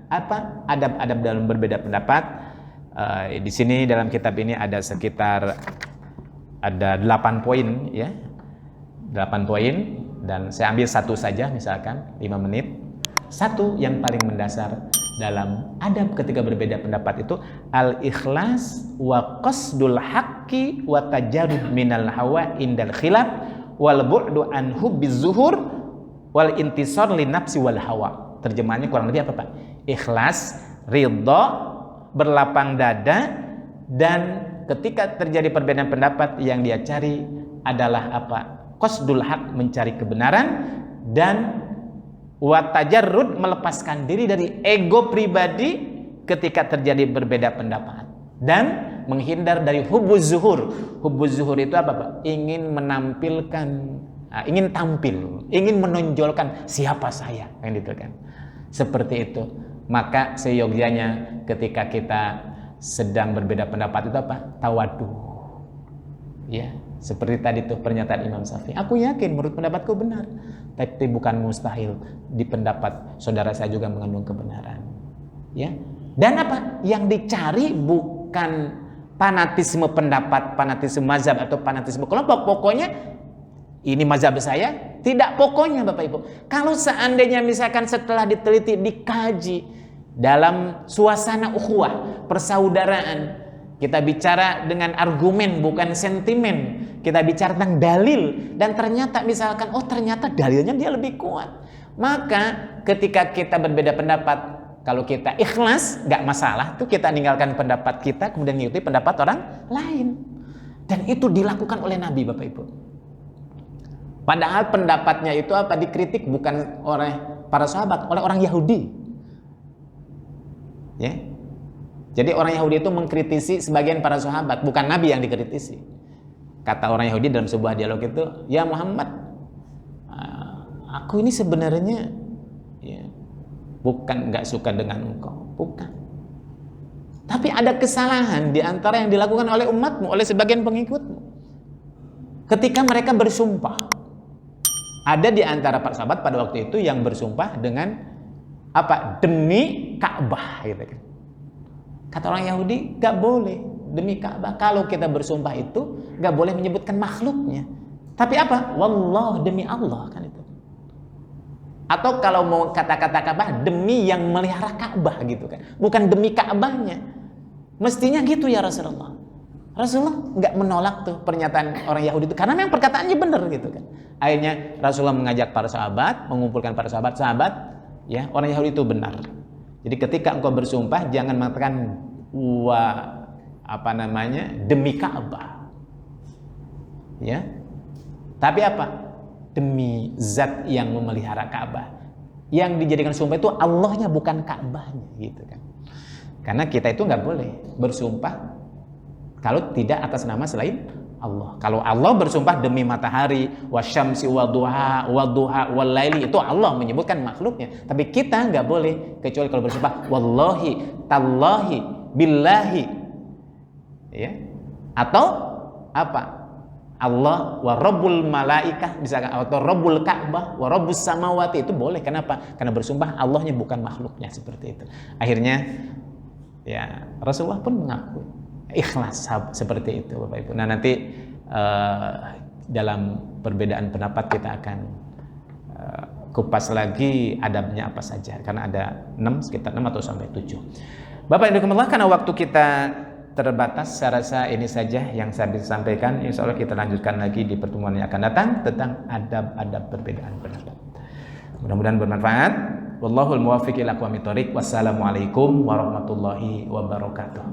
apa adab-adab dalam berbeda pendapat. Di sini dalam kitab ini ada sekitar 8 poin ya. 8 poin dan saya ambil satu saja misalkan 5 menit. Satu yang paling mendasar dalam adab ketika berbeda pendapat itu al-ikhlas wa qasdul haqqi wa tajarrud minal hawa indal khilaf wal bu'du an hubbiz zuhur wal intisar li nafsi wal hawa. Terjemahannya kurang lebih apa Pak? Ikhlas, ridha, berlapang dada, dan ketika terjadi perbedaan pendapat yang dia cari adalah apa? Qasdul haq, mencari kebenaran, dan wa tajarrud, melepaskan diri dari ego pribadi ketika terjadi berbeda pendapat, dan menghindar dari hubbuz zuhur. Hubbuz zuhur itu apa Pak? Ingin menampilkan, ingin tampil, ingin menonjolkan siapa saya, kan gitu kan. Seperti itu. Maka seyogyanya ketika kita sedang berbeda pendapat itu apa? Tawadu. Ya, seperti tadi tuh pernyataan Imam Syafi'i. Aku yakin menurut pendapatku benar, tapi bukan mustahil di pendapat saudara saya juga mengandung kebenaran. Ya. Dan apa? Yang dicari bukan fanatisme pendapat, fanatisme mazhab atau fanatisme kelompok. Pokoknya ini mazhab saya, tidak pokoknya Bapak Ibu. Kalau seandainya misalkan setelah diteliti, dikaji dalam suasana ukhuwah, persaudaraan, kita bicara dengan argumen bukan sentimen, kita bicara tentang dalil, dan ternyata misalkan ternyata dalilnya dia lebih kuat, maka ketika kita berbeda pendapat, kalau kita ikhlas gak masalah tuh, kita ninggalkan pendapat kita kemudian mengikuti pendapat orang lain. Dan itu dilakukan oleh Nabi Bapak Ibu. Padahal pendapatnya itu apa? Dikritik bukan oleh para sahabat, oleh orang Yahudi. Ya. Jadi orang Yahudi itu mengkritisi sebagian para sahabat, bukan Nabi yang dikritisi. Kata orang Yahudi dalam sebuah dialog itu, "Ya Muhammad, aku ini sebenarnya ya, bukan nggak suka dengan engkau, bukan. Tapi ada kesalahan di antara yang dilakukan oleh umatmu, oleh sebagian pengikutmu. Ketika mereka bersumpah, ada di antara para sahabat pada waktu itu yang bersumpah dengan apa? Demi Ka'bah, gitu kan. Kata orang Yahudi, gak boleh demi Ka'bah. Kalau kita bersumpah itu gak boleh menyebutkan makhluknya. Tapi apa? Wallah, demi Allah, kan itu. Atau kalau mau kata-kata Ka'bah, demi yang melihara Ka'bah, gitu kan. Bukan demi Ka'bahnya. Mestinya gitu ya Rasulullah. Rasulullah gak menolak tuh pernyataan orang Yahudi itu, karena memang perkataannya benar, gitu kan. Akhirnya Rasulullah mengajak para sahabat, mengumpulkan para sahabat, ya, orang Yahudi itu benar. Jadi ketika engkau bersumpah jangan mengatakan demi Ka'bah. Ya. Tapi apa? Demi zat yang memelihara Ka'bah. Yang dijadikan sumpah itu Allahnya, bukan Ka'bahnya, gitu kan. Karena kita itu nggak boleh bersumpah kalau tidak atas nama selain Allah. Kalau Allah bersumpah demi matahari, wasyamsi waduha walaili, itu Allah menyebutkan makhluknya. Tapi kita nggak boleh kecuali kalau bersumpah wallahi, tallahi, billahi, ya. Atau apa? Allah wa rabbul malaikah, misalkan, atau rabbul Ka'bah wa rabbus samawati, itu boleh. Kenapa? Karena bersumpah Allahnya, bukan makhluknya, seperti itu. Akhirnya ya Rasulullah pun mengakui ikhlas seperti itu Bapak Ibu. Nah nanti dalam perbedaan pendapat kita akan kupas lagi adabnya apa saja, karena ada sekitar 6 atau sampai 7. Bapak Ibu Allah, karena waktu kita terbatas, saya rasa ini saja yang saya bisa sampaikan. Insya Allah kita lanjutkan lagi di pertemuan yang akan datang tentang adab-adab perbedaan pendapat. Mudah-mudahan bermanfaat. Wallahul muwaffiq ila aqwamit thoriq. Wassalamualaikum warahmatullahi wabarakatuh.